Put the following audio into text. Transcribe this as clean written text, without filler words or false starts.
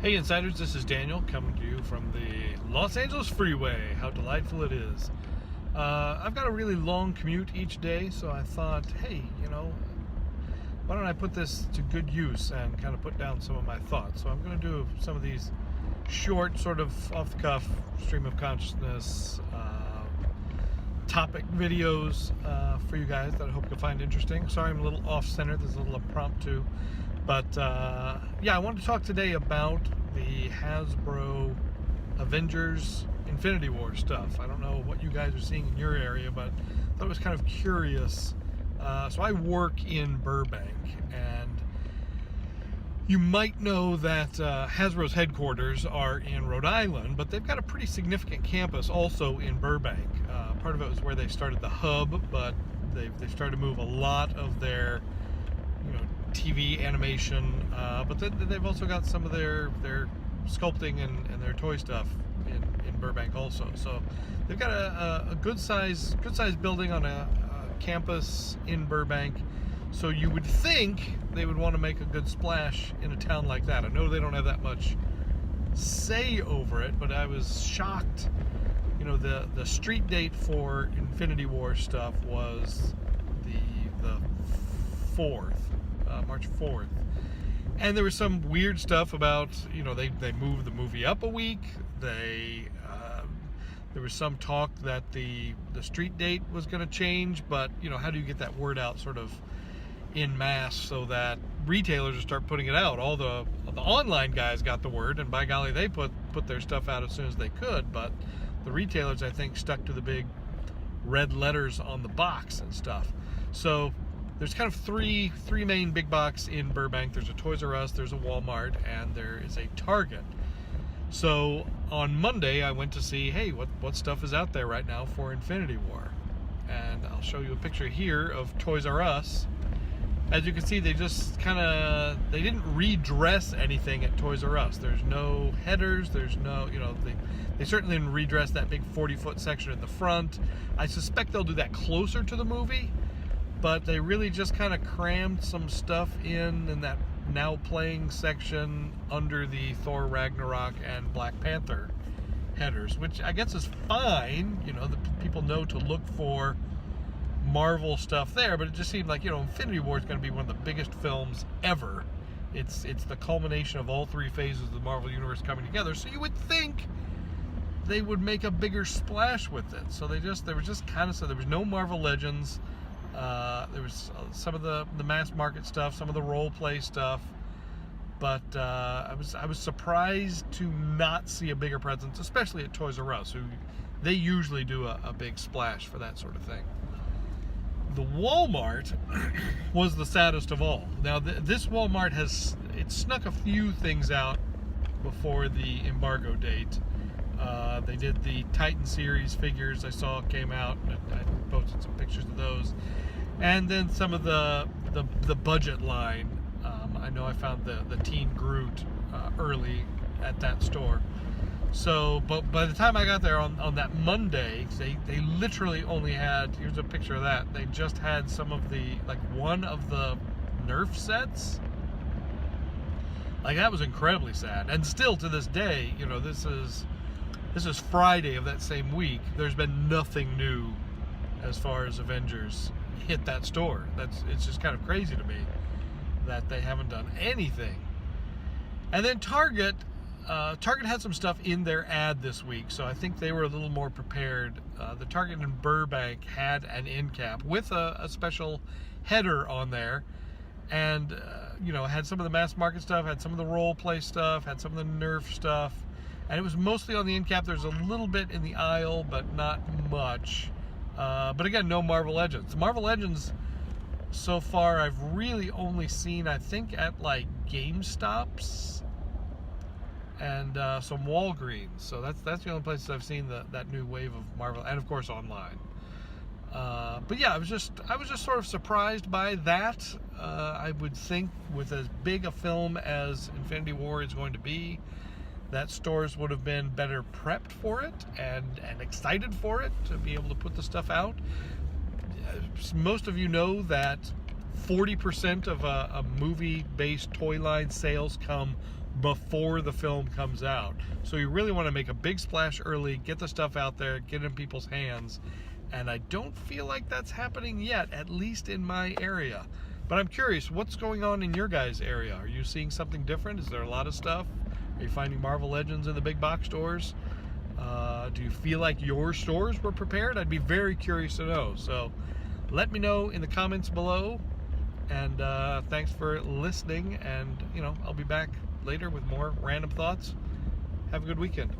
Hey Insiders, this is Daniel coming to you from the Los Angeles freeway. How delightful it is. I've got a really long commute each day, so I thought, hey, why don't I put this to good use and kind of put down some of my thoughts. So I'm going to do some of these short, sort of off-the-cuff, stream of consciousness topic videos for you guys that I hope you'll find interesting. Sorry I'm a little off-center, this is a little impromptu. But yeah, I wanted to talk today about the Hasbro Avengers Infinity War stuff. I don't know what you guys are seeing in your area, but I thought it was kind of curious. So I work in Burbank, and you might know that Hasbro's headquarters are in Rhode Island, but they've got a pretty significant campus also in Burbank. Part of it was where they started the hub, but they've started to move a lot of their TV animation, but they've also got some of their sculpting and their toy stuff in Burbank also. So they've got a good size building on a campus in Burbank. So you would think they would want to make a good splash in a town like that. I know they don't have that much say over it, but I was shocked. The street date for Infinity War stuff was the 4th. March 4th, and there was some weird stuff about they moved the movie up a week. There was some talk that the street date was going to change, but how do you get that word out sort of in mass so that retailers will start putting it out? All the online guys got the word, and by golly, they put their stuff out as soon as they could, but the retailers, I think, stuck to the big red letters on the box and stuff. So there's kind of three main big box in Burbank. There's a Toys R Us, there's a Walmart, and there is a Target. So on Monday, I went to see, hey, what stuff is out there right now for Infinity War? And I'll show you a picture here of Toys R Us. As you can see, they just they didn't redress anything at Toys R Us. There's no headers, there's no, they certainly didn't redress that big 40-foot section in the front. I suspect they'll do that closer to the movie, but they really just kind of crammed some stuff in that now playing section under the Thor Ragnarok and Black Panther headers, which I guess is fine. The people know to look for Marvel stuff there, but it just seemed like Infinity War is going to be one of the biggest films ever. It's the culmination of all three phases of the Marvel universe coming together, so you would think they would make a bigger splash with it. So there was no Marvel Legends. There was some of the mass market stuff, some of the role play stuff, but I was surprised to not see a bigger presence, especially at Toys R Us, who they usually do a big splash for that sort of thing. The Walmart was the saddest of all. Now this Walmart it snuck a few things out before the embargo date. They did the Titan series figures I saw came out, and I posted some pictures of those. And then some of the budget line. I know I found the Teen Groot early at that store. So, but by the time I got there on that Monday, they literally only had, here's a picture of that, they just had some of one of the Nerf sets. That was incredibly sad. And still to this day, this is Friday of that same week. There's been nothing new as far as Avengers hit that store. It's just kind of crazy to me that they haven't done anything. And then Target had some stuff in their ad this week, so I think they were a little more prepared. The Target in Burbank had an end cap with a special header on there, and had some of the mass market stuff, had some of the role play stuff, had some of the Nerf stuff, and it was mostly on the end cap. There's a little bit in the aisle, but not much. But again, no Marvel Legends. The Marvel Legends, so far, I've really only seen, I think, at GameStops and some Walgreens. So that's the only places I've seen that new wave of Marvel, and of course online. But yeah, I was just sort of surprised by that. I would think with as big a film as Infinity War is going to be, that stores would have been better prepped for it and excited for it to be able to put the stuff out. Most of you know that 40% of a movie-based toy line sales come before the film comes out. So you really want to make a big splash early, get the stuff out there, get it in people's hands. And I don't feel like that's happening yet, at least in my area. But I'm curious, what's going on in your guys' area? Are you seeing something different? Is there a lot of stuff? Are you finding Marvel Legends in the big box stores? Do you feel like your stores were prepared? I'd be very curious to know. So let me know in the comments below. And thanks for listening. And, I'll be back later with more random thoughts. Have a good weekend.